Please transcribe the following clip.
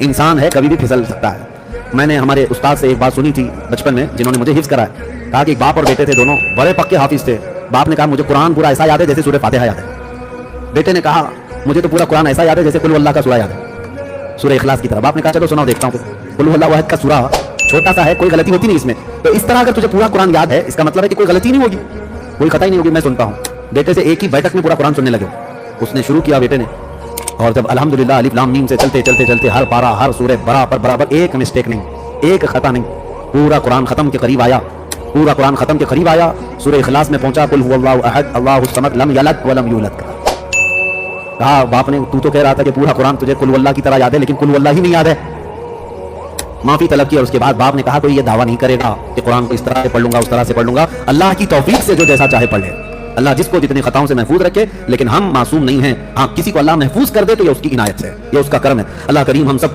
انسان ہے کبھی بھی پھسل سکتا ہے. میں نے ہمارے استاد سے ایک بات سنی تھی بچپن میں, جنہوں نے مجھے حفظ کرایا. کہا کہ ایک باپ اور بیٹے تھے, دونوں بڑے پکے حافظ تھے. باپ نے کہا مجھے قرآن پورا ایسا یاد ہے جیسے سورہ فاتحہ یاد ہے. بیٹے نے کہا مجھے تو پورا قرآن ایسا یاد ہے جیسے قل ہو اللہ کا سورہ یاد ہے, سورہ اخلاص کی طرح. باپ نے کہا چلو سناؤ دیکھتا ہوں. قل ہو اللہ واحد کا سورہ چھوٹا سا ہے, کوئی غلطی ہوتی نہیں اس میں. تو اس طرح اگر تجھے پورا قرآن یاد ہے اس کا مطلب ہے کہ کوئی غلطی نہیں ہوگی, کوئی خطا ہی نہیں ہوگی. میں سنتا ہوں. بیٹے سے ایک ہی بیٹھک میں پورا قرآن سننے لگے. اس نے شروع کیا بیٹے نے, اور جب الحمدللہ الف لام میم سے چلتے چلتے چلتے ہر پارہ ہر سورہ برابر برابر, ایک مسٹیک نہیں, ایک خطا نہیں, پورا قرآن ختم کے قریب آیا. پورا قرآن ختم کے قریب آیا, سورہ اخلاص میں پہنچا, قل هو اللہ احد اللہ الصمد لم یلد ولم یولد. کہا باپ نے تو کہہ رہا تھا کہ پورا قرآن تجھے قل هو اللہ کی طرح یاد ہے, لیکن قل هو اللہ ہی نہیں یاد ہے. معافی طلب کی, اور اس کے بعد باپ نے کہا کوئی یہ دعویٰ نہیں کرے گا کہ قرآن کو اس طرح سے پڑھ لوں گا اس طرح سے پڑھ لوں گا. اللہ کی توفیق سے جو جیسا چاہے پڑھ لے. اللہ جس کو جتنی خطاؤں سے محفوظ رکھے, لیکن ہم معصوم نہیں ہیں. ہاں کسی کو اللہ محفوظ کر دے تو یہ اس کی عنایت سے, یہ اس کا کرم ہے. اللہ کریم ہم سب کو